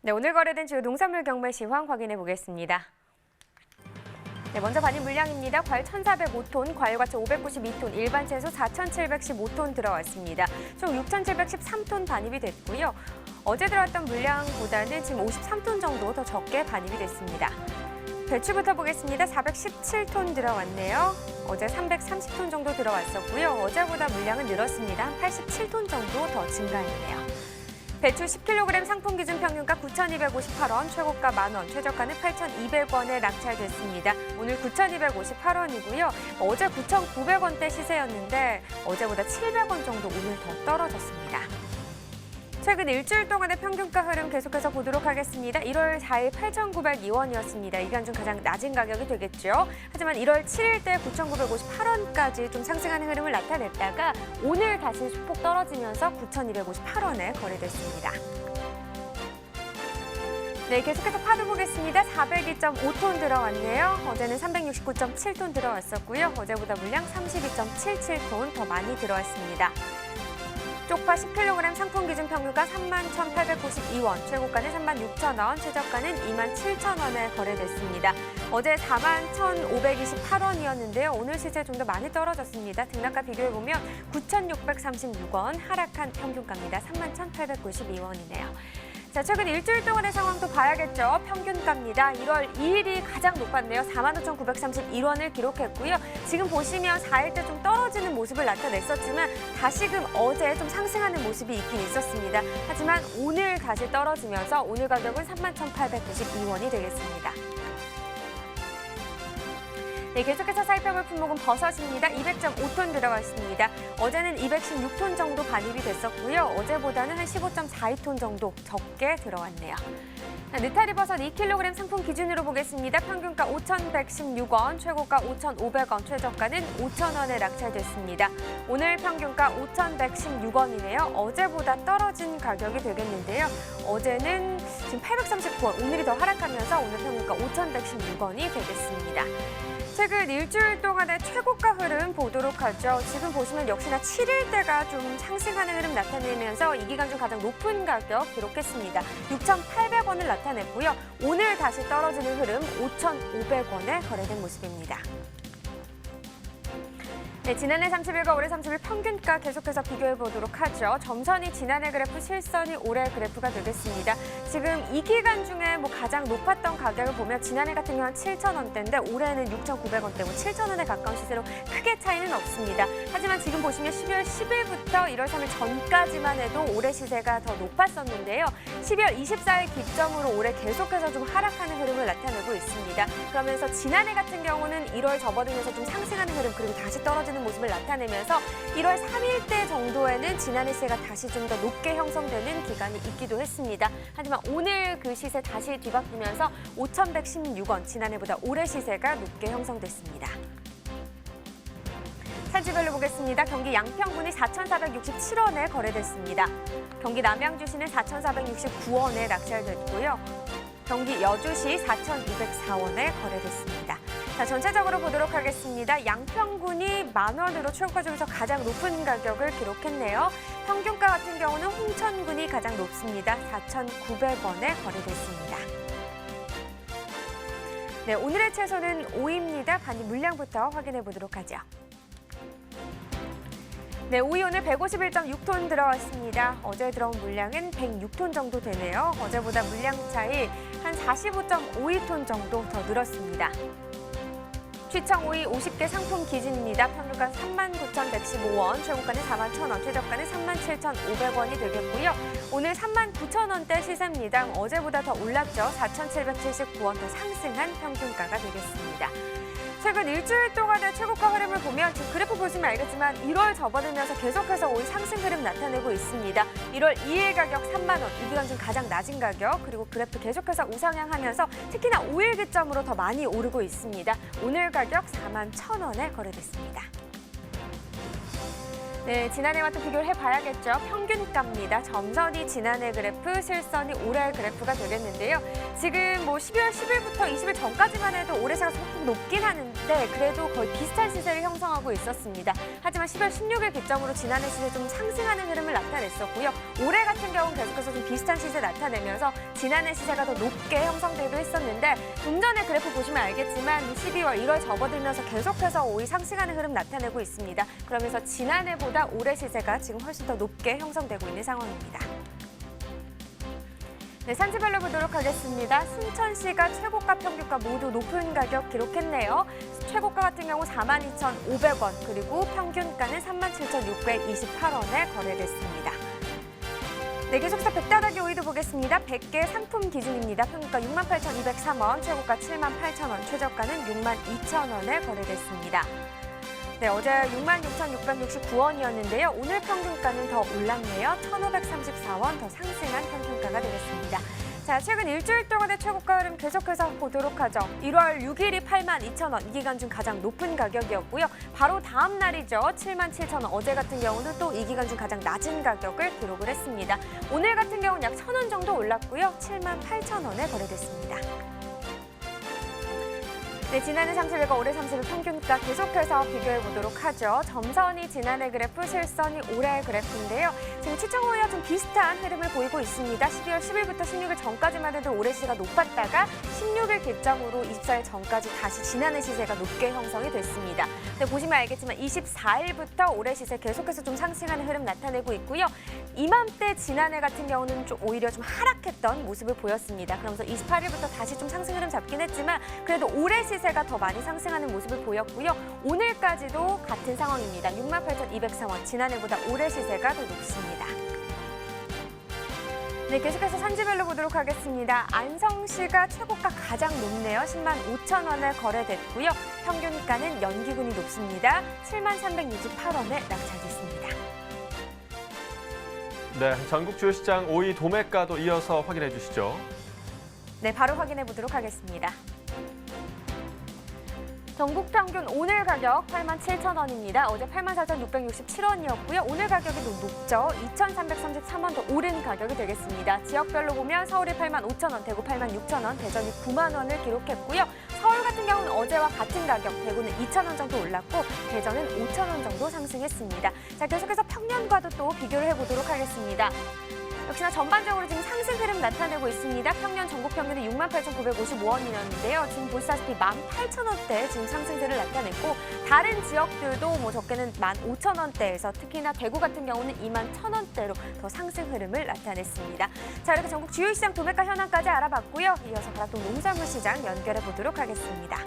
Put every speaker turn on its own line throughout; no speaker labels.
네, 오늘 거래된 주요 농산물 경매 시황 확인해 보겠습니다. 네, 먼저 반입 물량입니다. 과일 1,405톤, 과일과채 592톤, 일반 채소 4,715톤 들어왔습니다. 총 6,713톤 반입이 됐고요. 어제 들어왔던 물량보다는 지금 53톤 정도 더 적게 반입이 됐습니다. 배추부터 보겠습니다. 417톤 들어왔네요. 어제 330톤 정도 들어왔었고요. 어제보다 물량은 늘었습니다. 한 87톤 정도 더 증가했네요. 배추 10kg 상품 기준 평균가 9,258원, 최고가 만원, 최저가는 8,200원에 낙찰됐습니다. 오늘 9,258원이고요. 어제 9,900원대 시세였는데 어제보다 700원 정도 오늘 더 떨어졌습니다. 최근 일주일 동안의 평균가 흐름 계속해서 보도록 하겠습니다. 1월 4일 8,902원이었습니다. 이간 중 가장 낮은 가격이 되겠죠. 하지만 1월 7일 때 9,958원까지 좀 상승하는 흐름을 나타냈다가 오늘 다시 소폭 떨어지면서 9,258원에 거래됐습니다. 네, 계속해서 파도 보겠습니다. 402.5톤 들어왔네요. 어제는 369.7톤 들어왔었고요. 어제보다 물량 32.77톤 더 많이 들어왔습니다. 쪽파 10kg 상품 기준 평균가 31,892원, 최고가는 36,000원, 최저가는 27,000원에 거래됐습니다. 어제 41,528원이었는데요. 오늘 시세 좀 더 많이 떨어졌습니다. 등락가 비교해보면 9,636원, 하락한 평균가입니다. 31,892원이네요. 자, 최근 일주일 동안의 상황도 봐야겠죠. 평균가입니다. 1월 2일이 가장 높았네요. 45,931원을 기록했고요. 지금 보시면 4일 때 좀 떨어지는 모습을 나타냈었지만 다시금 어제 좀 상승하는 모습이 있긴 있었습니다. 하지만 오늘 다시 떨어지면서 오늘 가격은 31,892원이 되겠습니다. 네, 계속해서 살펴볼 품목은 버섯입니다. 200.5톤 들어왔습니다. 어제는 216톤 정도 반입이 됐었고요. 어제보다는 한 15.42톤 정도 적게 들어왔네요. 느타리 버섯 2kg 상품 기준으로 보겠습니다. 평균가 5,116원, 최고가 5,500원, 최저가는 5,000원에 낙찰됐습니다. 오늘 평균가 5,116원이네요. 어제보다 떨어진 가격이 되겠는데요. 어제는 지금 839원, 오늘이 더 하락하면서 오늘 평균가 5,116원이 되겠습니다. 최근 일주일 동안의 최고가 흐름 보도록 하죠. 지금 보시면 역시나 7일대가 좀 상승하는 흐름 나타내면서 이 기간 중 가장 높은 가격 기록했습니다. 6,800원을 나타냈고요. 오늘 다시 떨어지는 흐름 5,500원에 거래된 모습입니다. 네, 지난해 30일과 올해 30일 평균가 계속해서 비교해보도록 하죠. 점선이 지난해 그래프, 실선이 올해 그래프가 되겠습니다. 지금 이 기간 중에 가장 높았던 가격을 보면 지난해 같은 경우는 7,000원대인데 올해는 6,900원대고 7,000원에 가까운 시세로 크게 차이는 없습니다. 하지만 지금 보시면 12월 10일부터 1월 3일 전까지만 해도 올해 시세가 더 높았었는데요. 12월 24일 기점으로 올해 계속해서 좀 하락하는 흐름을 나타내고 있습니다. 그러면서 지난해 같은 경우는 1월 접어들면서 좀 상승하는 흐름 그리고 다시 떨어지는 모습을 나타내면서 1월 3일대 정도에는 지난해 시세가 다시 좀 더 높게 형성되는 기간이 있기도 했습니다. 하지만 오늘 그 시세 다시 뒤바뀌면서 5,116원, 지난해보다 올해 시세가 높게 형성됐습니다. 산지별로 보겠습니다. 경기 양평군이 4,467원에 거래됐습니다. 경기 남양주시는 4,469원에 낙찰됐고요. 경기 여주시 4,204원에 거래됐습니다. 자, 전체적으로 보도록 하겠습니다. 양평군이 만원으로 최고가 중에서 가장 높은 가격을 기록했네요. 평균가 같은 경우는 홍천군이 가장 높습니다. 4,900원에 거래됐습니다. 네, 오늘의 채소는 오이입니다. 반입 물량부터 확인해 보도록 하죠. 네, 오이 오늘 151.6톤 들어왔습니다. 어제 들어온 물량은 106톤 정도 되네요. 어제보다 물량 차이 한 45.52톤 정도 더 늘었습니다. 취청 오이 50개 상품 기준입니다. 평균가 39,115원, 최고가는 41,000원, 최저가는 37,500원이 되겠고요. 오늘 39,000원대 시세입니다. 어제보다 더 올랐죠. 4,779원 더 상승한 평균가가 되겠습니다. 최근 일주일 동안의 최고가 흐름을 보면 지금 그래프 보시면 알겠지만 1월 접어들면서 계속해서 오이 상승 흐름 나타내고 있습니다. 1월 2일 가격 3만 원, 이 기간 중 가장 낮은 가격, 그리고 그래프 계속해서 우상향하면서 특히나 5일 기점으로 더 많이 오르고 있습니다. 오늘 가격 41,000원에 거래됐습니다. 네, 지난해와 또 비교를 해봐야겠죠. 평균가입니다. 점선이 지난해 그래프, 실선이 올해 그래프가 되겠는데요. 지금 12월 10일부터 20일 전까지만 해도 올해 시세가 조금 높긴 하는데 했는데 그래도 거의 비슷한 시세를 형성하고 있었습니다. 하지만 10월 16일 기점으로 지난해 시세 좀 상승하는 흐름을 나타냈었고요. 올해 같은 경우는 계속해서 좀 비슷한 시세 나타내면서 지난해 시세가 더 높게 형성되기도 했었는데 좀 전에 그래프 보시면 알겠지만 12월, 1월 접어들면서 계속해서 오이 상승하는 흐름 나타내고 있습니다. 그러면서 지난해보다 올해 시세가 지금 훨씬 더 높게 형성되고 있는 상황입니다. 네, 산지별로 보도록 하겠습니다. 순천시가 최고가, 평균가 모두 높은 가격 기록했네요. 최고가 같은 경우 42,500원, 그리고 평균가는 37,628원에 거래됐습니다. 네, 계속해서 백다다기 오이도 보겠습니다. 100개 상품 기준입니다. 평균가 68,203원, 최고가 78,000원, 최저가는 62,000원에 거래됐습니다. 네, 어제 66,669원이었는데요. 오늘 평균가는 더 올랐네요. 1,534원 더 상승한 평균가가 되겠습니다. 자, 최근 일주일 동안의 최고가 흐름 계속해서 보도록 하죠. 1월 6일이 82,000원, 이 기간 중 가장 높은 가격이었고요. 바로 다음 날이죠. 77,000원, 어제 같은 경우는 또 이 기간 중 가장 낮은 가격을 기록을 했습니다. 오늘 같은 경우는 약 1,000원 정도 올랐고요. 78,000원에 거래됐습니다. 네, 지난해 30일과 올해 30일 평균가 계속해서 비교해 보도록 하죠. 점선이 지난해 그래프, 실선이 올해 그래프인데요. 지금 시청호위와 좀 비슷한 흐름을 보이고 있습니다. 12월 10일부터 16일 전까지만 해도 올해 시세가 높았다가 16일 기점으로 24일 전까지 다시 지난해 시세가 높게 형성이 됐습니다. 네, 보시면 알겠지만 24일부터 올해 시세 계속해서 좀 상승하는 흐름 나타내고 있고요. 이맘때 지난해 같은 경우는 좀 오히려 좀 하락했던 모습을 보였습니다. 그러면서 28일부터 다시 좀 상승 흐름 잡긴 했지만 그래도 올해 시세가 더 많이 상승하는 모습을 보였고요. 오늘까지도 같은 상황입니다. 68,203원, 지난해보다 올해 시세가 더 높습니다. 네, 계속해서 산지별로 보도록 하겠습니다. 안성시가 최고가 가장 높네요. 10만 5천 원에 거래됐고요. 평균가는 연기군이 높습니다. 7만 368원에 낙찰됐습니다.
네, 전국 주요시장 오이 도매가도 이어서 확인해 주시죠.
네, 바로 확인해 보도록 하겠습니다. 전국 평균 오늘 가격 87,000원입니다. 어제 84,667원이었고요. 오늘 가격이 좀 높죠. 2,333원 더 오른 가격이 되겠습니다. 지역별로 보면 서울이 85,000원, 대구 86,000원, 대전이 9만 원을 기록했고요. 서울 같은 경우는 어제와 같은 가격, 대구는 2,000원 정도 올랐고 대전은 5,000원 정도 상승했습니다. 자, 계속해서 평년과도 또 비교를 해보도록 하겠습니다. 역시나 전반적으로 지금 상승 흐름 나타내고 있습니다. 평년 전국 평균이 68,955원이었는데요. 지금 보시다시피 18,000원대 지금 상승세를 나타냈고 다른 지역들도 적게는 15,000원대에서 특히나 대구 같은 경우는 21,000원대로 더 상승 흐름을 나타냈습니다. 자, 이렇게 전국 주요 시장 도매가 현황까지 알아봤고요. 이어서 가락동 농산물 시장 연결해 보도록 하겠습니다.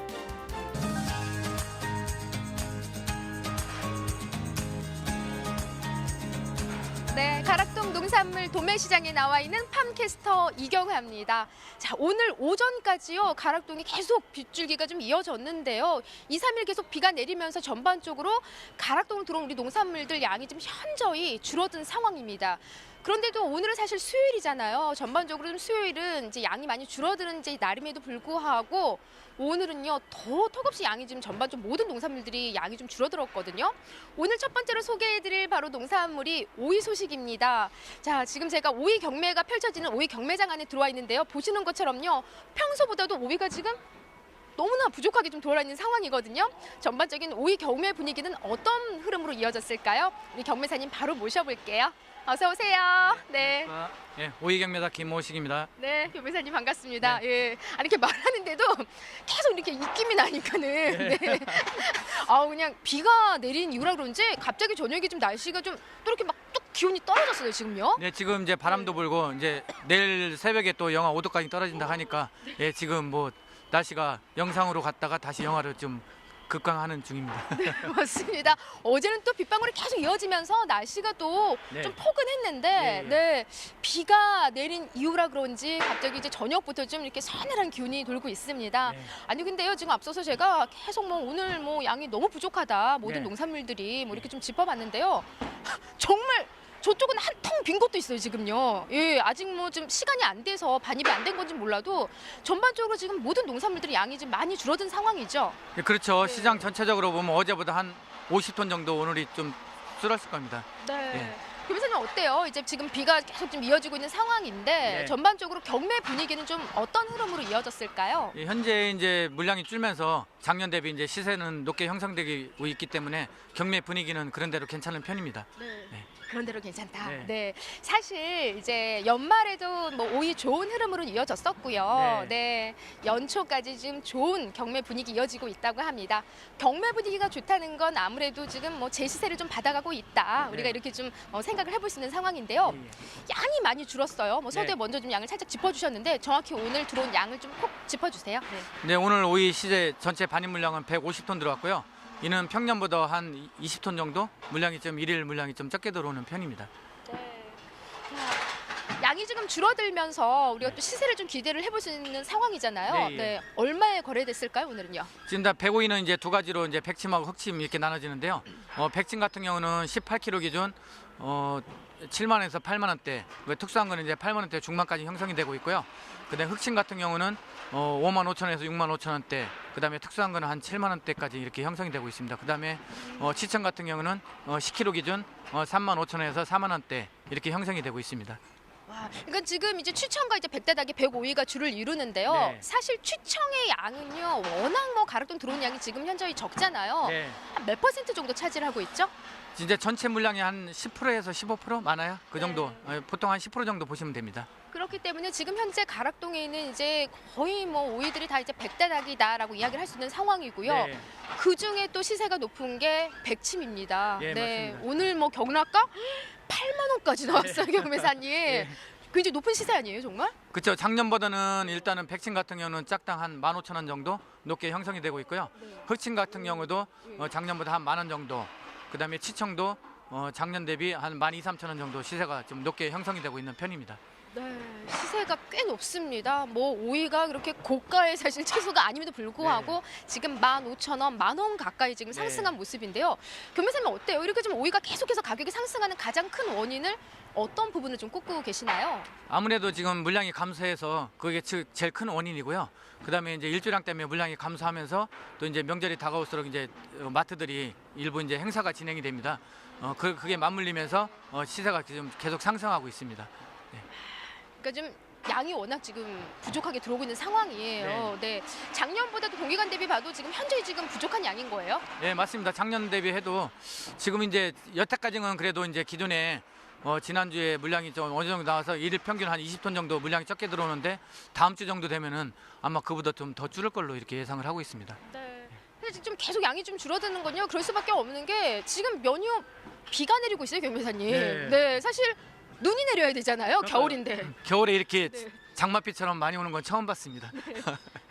네, 가락동 농산물 도매시장에 나와 있는 팜캐스터 이경화입니다. 자, 오늘 오전까지요, 가락동이 계속 빗줄기가 좀 이어졌는데요. 2, 3일 계속 비가 내리면서 전반적으로 가락동으로 들어온 우리 농산물들 양이 좀 현저히 줄어든 상황입니다. 그런데도 오늘은 사실 수요일이잖아요. 전반적으로 좀 수요일은 이제 양이 많이 줄어드는 이제 날임에도 불구하고 오늘은요 더 턱없이 양이 지금 전반 좀 모든 농산물들이 양이 좀 줄어들었거든요. 오늘 첫 번째로 소개해드릴 바로 농산물이 오이 소식입니다. 자, 지금 제가 오이 경매가 펼쳐지는 오이 경매장 안에 들어와 있는데요. 보시는 것처럼요 평소보다도 오이가 지금 너무나 부족하게 좀 돌아 있는 상황이거든요. 전반적인 오이 경매 분위기는 어떤 흐름으로 이어졌을까요? 우리 경매사님 바로 모셔볼게요. 어서 오세요. 네.
예, 오이 경매사 김모식입니다.
네, 경매사님 반갑습니다.
네.
예. 아니 이렇게 말하는데도 계속 이렇게 입김이 나니까는. 네. 아, 그냥 비가 내린 이유라 그런지 갑자기 저녁에 좀 날씨가 좀 또 이렇게 막 뚝 기온이 떨어졌어요, 지금요.
네, 지금 이제 바람도 불고 이제 내일 새벽에 또 영하 5도까지 떨어진다 하니까 예, 지금 뭐 날씨가 영상으로 갔다가 다시 영하로 좀 급강하는 중입니다.
네, 맞습니다. 어제는 또 빗방울이 계속 이어지면서 날씨가 또 좀
네.
포근했는데
네.
네, 비가 내린 이유라 그런지 갑자기 이제 저녁부터 좀 이렇게 서늘한 기운이 돌고 있습니다.
네.
아니 근데요, 지금 앞서서 제가 계속 뭐 오늘 뭐 양이 너무 부족하다, 모든
네.
농산물들이 뭐 이렇게 좀 짚어봤는데요. 정말 저쪽은 한 통 빈 것도 있어요, 지금요. 예, 아직 뭐 좀 시간이 안 돼서 반입이 안 된 건지 몰라도 전반적으로 지금 모든 농산물들이 양이 좀 많이 줄어든 상황이죠.
예, 그렇죠.
네.
시장 전체적으로 보면 어제보다 한 50톤 정도 오늘이 좀 줄었을 겁니다.
네.
예.
교수님 어때요? 이제 지금 비가 계속 좀 이어지고 있는 상황인데
네.
전반적으로 경매 분위기는 좀 어떤 흐름으로 이어졌을까요?
예, 현재 이제 물량이 줄면서 작년 대비 이제 시세는 높게 형성되고 있기 때문에 경매 분위기는 그런 대로 괜찮은 편입니다. 네.
그런 대로 괜찮다.
네.
네. 사실 이제 연말에도 뭐 오이 좋은 흐름으로 이어졌었고요. 네. 연초까지 지금 좋은 경매 분위기 이어지고 있다고 합니다. 경매 분위기가 좋다는 건 아무래도 지금 뭐 제시세를 좀 받아가고 있다. 우리가 이렇게 좀 생각을 해볼 수 있는 상황인데요. 양이 많이 줄었어요. 뭐 서두에
네.
먼저 좀 양을 살짝 짚어주셨는데 정확히 오늘 들어온 양을 좀 콕 짚어주세요. 네.
네, 오늘 오이 시세 전체 반입 물량은 150톤 들어왔고요. 이는 평년보다 한 20톤 정도 물량이 좀 일일 물량이 좀 적게 들어오는 편입니다.
네. 자, 양이 지금 줄어들면서 우리가 또 시세를 좀 기대를 해볼 수 있는 상황이잖아요.
네,
네. 얼마에 거래됐을까요, 오늘은요?
지금 다 백오이는 이제 두 가지로 이제 백침하고 흑침 이렇게 나눠지는데요. 백침 같은 경우는 18kg 기준 7만 원에서 8만 원대, 특수한 거는 이제 8만 원대 중반까지 형성이 되고 있고요. 그다음에 흑침 같은 경우는 5만 5천 원에서 6만 5천 원대, 그다음에 특수한 거는 한 7만 원대까지 이렇게 형성이 되고 있습니다. 그다음에 치청 같은 경우는 10kg 기준 3만 5천 원에서 4만 원대 이렇게 형성이 되고 있습니다.
와, 그러니까 지금 이제 취청과 이제 백다닥이 105위가 주를 이루는데요.
네.
사실 취청의 양은요, 워낙 뭐 가락동 들어오는 양이 지금 현저히 적잖아요.
네.
한 몇 퍼센트 정도 차지를 하고 있죠?
이제 전체 물량이 한 10%에서 15% 많아요. 그 정도 보통 한 10% 정도 보시면 됩니다.
그렇기 때문에 지금 현재 가락동에 있는 이제 거의 뭐 오이들이 다 이제 백다닥이다라고 이야기를 할 수 있는 상황이고요.
네.
그 중에 또 시세가 높은 게 백침입니다.
예, 맞습니다.
오늘 뭐 경락가 8만 원까지 나왔어요, 경매사님.
예.
굉장히 높은 시세 아니에요, 정말?
그렇죠. 작년보다는 일단은 백침 같은 경우는 짝당 한 15,000원 정도 높게 형성이 되고 있고요. 흑침 같은 경우도 작년보다 한 10,000원 정도. 그다음에 치청도 작년 대비 한 12,000-13,000원 정도 시세가 좀 높게 형성이 되고 있는 편입니다.
네, 시세가 꽤 높습니다. 뭐 오이가 그렇게 고가의 사실 채소가 아님에도 불구하고 지금 15,000원, 10,000원 가까이 지금 상승한 모습인데요. 교매사님 어때요? 이렇게 좀 오이가 계속해서 가격이 상승하는 가장 큰 원인을 어떤 부분을 좀 꼽고 계시나요?
아무래도 지금 물량이 감소해서 그게 제일 큰 원인이고요. 그다음에 이제 일조량 때문에 물량이 감소하면서 또 이제 명절이 다가올수록 이제 마트들이 일부 이제 행사가 진행이 됩니다. 그게 맞물리면서 시세가 지금 계속 상승하고 있습니다.
그러니까 좀 양이 워낙 지금 부족하게 들어오고 있는 상황이에요. 네. 작년보다도 동기간 대비 봐도 지금 현재 지금 부족한 양인 거예요?
네, 맞습니다. 작년 대비해도 지금 이제 여태까지는 그래도 이제 기존에 지난주에 물량이 좀 어느 정도 나와서 일일 평균 한 20톤 정도 물량이 적게 들어오는데 다음 주 정도 되면은 아마 그보다 좀 더 줄을 걸로 이렇게 예상을 하고 있습니다.
네. 근데 지금 계속 양이 좀 줄어드는 건요. 그럴 수밖에 없는 게 지금 연이어 비가 내리고 있어요, 교매사님.
네.
네, 사실 눈이 내려야 되잖아요. 겨울인데.
겨울에 이렇게
네.
장맛비처럼 많이 오는 건 처음 봤습니다.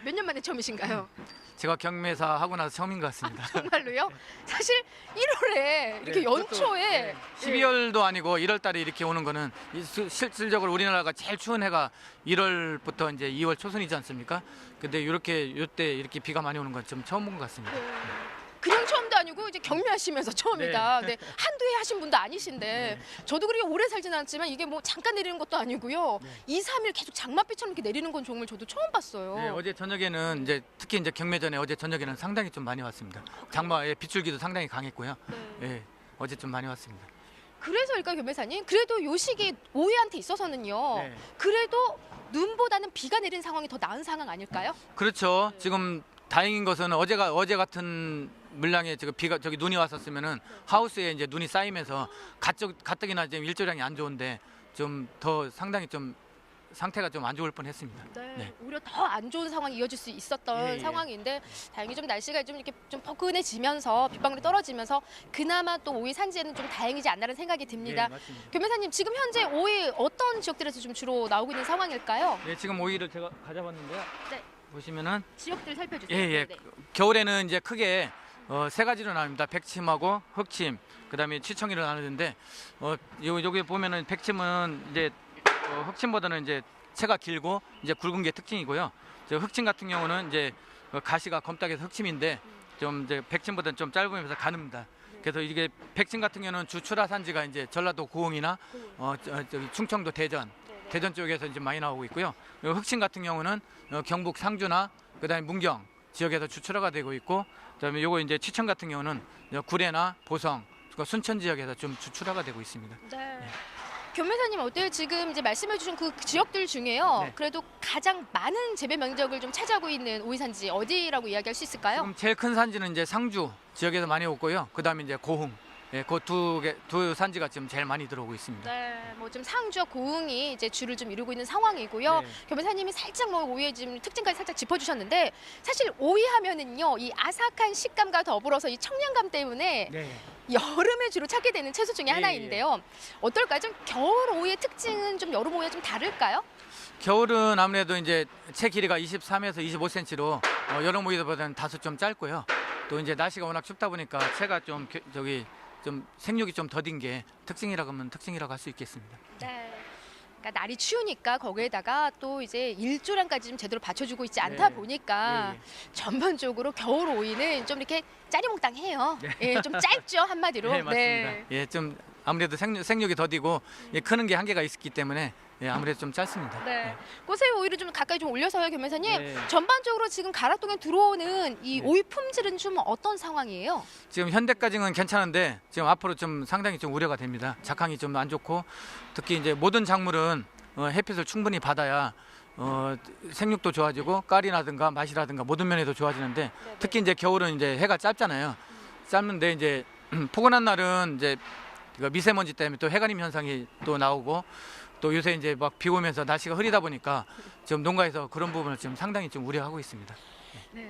몇 년 만에 처음이신가요?
제가 경매사 하고 나서 처음인 것 같습니다.
정말로요? 사실 1월에 이렇게
네,
연초에
12월도 아니고 1월 달에 이렇게 오는 거는 실질적으로 우리나라가 제일 추운 해가 1월부터 이제 2월 초순이지 않습니까? 근데 이때 이렇게 비가 많이 오는 건 좀 처음 본 것 같습니다.
그냥 처음도 아니고 이제 경매하시면서 처음이다. 네. 한두 해 하신 분도 아니신데 저도 그렇게 오래 살진 않았지만 이게 뭐 잠깐 내리는 것도 아니고요. 2, 3일 계속 장맛비처럼 이렇게 내리는 건 정말 저도 처음 봤어요.
네, 어제 저녁에는 이제 특히 이제 경매 전에 어제 저녁에는 상당히 좀 많이 왔습니다. 장마의 빗줄기도 상당히 강했고요. 예, 어제 좀 많이 왔습니다.
그래서일까요, 교매사님? 그래도 요 시기 오이한테 있어서는요.
네.
그래도 눈보다는 비가 내린 상황이 더 나은 상황 아닐까요?
그렇죠. 지금 다행인 것은 어제 같은 물량에 지금 눈이 왔었으면은 하우스에 이제 눈이 쌓이면서 가뜩이나 지금 일조량이 안 좋은데 좀 더 상당히 좀 상태가 좀 안 좋을 뻔했습니다. 네.
오히려 더 안 좋은 상황이 이어질 수 있었던
예.
상황인데 다행히 좀 날씨가 좀 이렇게 좀 포근해지면서 빗방울이 떨어지면서 그나마 또 오이 산지에는 좀 다행이지 않나라는 생각이 듭니다.
맞습니다.
교매사님 지금 현재 오이 어떤 지역들에서 좀 주로 나오고 있는 상황일까요?
네, 지금 오이를 제가 가져봤는데요.
네.
보시면은
지역들 살펴주세요.
예.
네.
겨울에는 이제 크게 세 가지로 나눕니다. 백침하고 흑침, 그다음에 치청이로 나누는데 여기 보면은 백침은 이제 흑침보다는 이제 채가 길고 이제 굵은 게 특징이고요. 흑침 같은 경우는 이제 가시가 검딱해서 흑침인데 좀 이제 백침보다는 좀 짧으면서 가늡니다. 그래서 이게 백침 같은 경우는 주 출하 산지가 이제 전라도 고흥이나 저기 충청도 대전 쪽에서 이제 많이 나오고 있고요. 흑침 같은 경우는 경북 상주나 그다음에 문경 지역에서 주출하가 되고 있고, 그다음에 요거 이제 치청 같은 경우는 구례나 보성 순천 지역에서 좀 주출하가 되고 있습니다.
네. 교매사님 어때요? 지금 이제 말씀해주신 그 지역들 중에요.
네.
그래도 가장 많은 재배 면적을 좀 차지하고 있는 오이 산지 어디라고 이야기할 수 있을까요?
지금 제일 큰 산지는 이제 상주 지역에서 많이 오고요. 그다음에 이제 고흥, 예, 그 두 산지가 지금 제일 많이 들어오고 있습니다.
네, 뭐 좀 상주와 고흥이 이제 주를 좀 이루고 있는 상황이고요.
네.
교매사님이 살짝 뭐 오이의 지금 특징까지 살짝 짚어주셨는데 사실 오이 하면은요, 이 아삭한 식감과 더불어서 이 청량감 때문에
네.
여름에 주로 찾게 되는 채소 중에
예,
하나인데요. 어떨까요? 좀 겨울 오이의 특징은 좀 여름 오이와 좀 다를까요?
겨울은 아무래도 이제 채 길이가 23에서 25cm로 여름 오이보다는 다소 좀 짧고요. 또 이제 날씨가 워낙 춥다 보니까 채가 좀 좀 생육이 좀 더딘 게 특징이라고 하면 특징이라고 할 수 있겠습니다.
네. 그러니까 날이 추우니까 거기에다가 또 이제 일조량까지 좀 제대로 받쳐주고 있지 않다
네.
보니까
예,
전반적으로 겨울 오이는 좀 이렇게 짜리몽땅해요.
네.
예, 좀 짧죠 한마디로.
네, 맞습니다. 예, 좀 아무래도 생육이 더디고 예, 크는 게 한계가 있기 때문에 예, 아무래도 좀 짧습니다.
네. 꽃의 오이를 좀 가까이 좀 올려서요, 교매사님.
네.
전반적으로 지금 가락동에 들어오는 이
네.
오이 품질은 좀 어떤 상황이에요?
지금 현대까지는 괜찮은데 지금 앞으로 좀 상당히 좀 우려가 됩니다. 작황이 좀 안 좋고 특히 이제 모든 작물은 햇빛을 충분히 받아야 생육도 좋아지고 깔이라든가 맛이라든가 모든 면에도 좋아지는데 특히 이제 겨울은 이제 해가 짧잖아요. 짧는데 이제 포근한 날은 이제 그 미세먼지 때문에 또 해가림 현상이 또 나오고 또 요새 이제 막 비 오면서 날씨가 흐리다 보니까 지금 농가에서 그런 부분을 지금 상당히 좀 우려하고 있습니다.
네.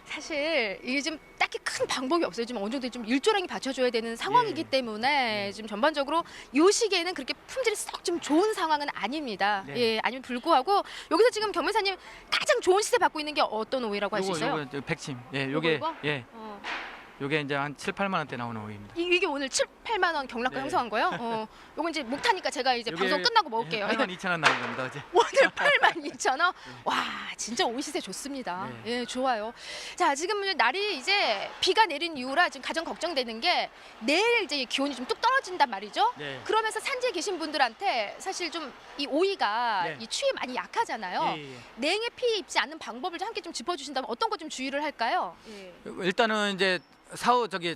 사실 이게 지금 딱히 큰 방법이 없어요. 좀 어느 정도 좀 일조량이 받쳐줘야 되는 상황이기
예.
때문에 지금 전반적으로 이 시기에는 그렇게 품질이 썩 좀 좋은 상황은 아닙니다.
네.
예, 아니면 불구하고 여기서 지금 경매사님 가장 좋은 시세 받고 있는 게 어떤 오이라고 할 수 있어요?
요거 백침. 예, 요게
이거?
예,
어.
요게 이제 한 7, 8만 원대 나오는 오이입니다.
이게 오늘 7, 8만 원 경락가
네.
형성한 거예요? 요건 이제 목 타니까 제가 이제
요게
방송 끝나고 먹을게요.
8만 2천 원 나온 겁니다. 어제.
오늘 82,000원? 와, 진짜 오이 시세 좋습니다.
네.
예, 좋아요. 자, 지금 날이 이제 비가 내린 이후라 지금 가장 걱정되는 게 내일 이제 기온이 좀 뚝 떨어진단 말이죠.
네.
그러면서 산지에 계신 분들한테 사실 좀 이 오이가
네.
이 추위에 많이 약하잖아요.
예, 예.
냉해 피해 입지 않는 방법을 좀 함께 좀 짚어주신다면 어떤 것 좀 주의를 할까요? 예.
일단은 이제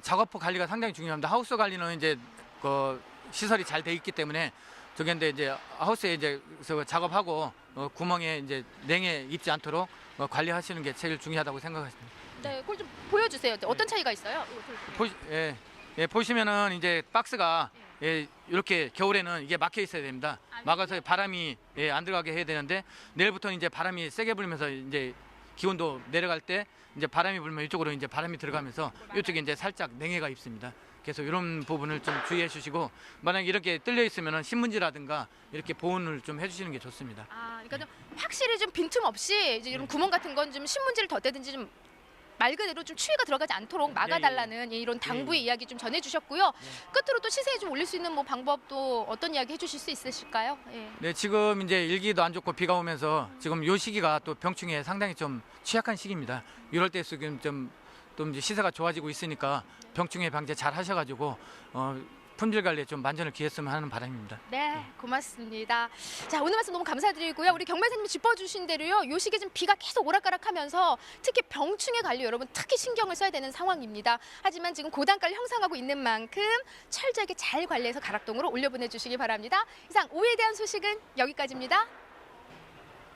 작업포 관리가 상당히 중요합니다. 하우스 관리는 이제 그 시설이 잘 돼 있기 때문에 저기인데 이제 하우스에 이제 작업하고 구멍에 이제 냉해 입지 않도록 관리하시는 게 제일 중요하다고 생각하십니다.
네, 그걸 좀 보여주세요. 어떤 차이가 있어요?
보시면은 이제 박스가 이렇게 겨울에는 이게 막혀 있어야 됩니다. 막아서 바람이 안 들어가게 해야 되는데 내일부터는 이제 바람이 세게 불면서 이제 기온도 내려갈 때 이제 바람이 불면 이쪽으로 이제 바람이 들어가면서 이쪽에 이제 살짝 냉해가 입습니다. 그래서 이런 부분을 좀 주의해 주시고 만약에 이렇게 뚫려 있으면은 신문지라든가 이렇게 보온을 좀 해주시는 게 좋습니다.
아, 그러니까 좀 확실히 좀 빈틈없이 이제 이런 구멍 같은 건 좀 신문지를 덧대든지 좀 말 그대로 좀 추위가 들어가지 않도록 막아달라는 이런 당부의 이야기 좀 전해주셨고요. 끝으로 또 시세에 좀 올릴 수 있는 뭐 방법도 어떤 이야기 해주실 수 있으실까요? 예.
네, 지금 이제 일기도 안 좋고 비가 오면서 지금 요 시기가 또 병충해에 상당히 좀 취약한 시기입니다. 이럴 때 지금 좀 또 이제 시세가 좋아지고 있으니까 병충해 방제 잘 하셔가지고 품질 관리에 좀 만전을 기했으면 하는 바람입니다.
네, 고맙습니다. 자, 오늘 말씀 너무 감사드리고요. 우리 경매사님이 짚어주신 대로요. 요 시기에 지금 비가 계속 오락가락하면서 특히 병충해 관리 여러분 특히 신경을 써야 되는 상황입니다. 하지만 지금 고단가를 형성하고 있는 만큼 철저하게 잘 관리해서 가락동으로 올려보내주시기 바랍니다. 이상 오이에 대한 소식은 여기까지입니다.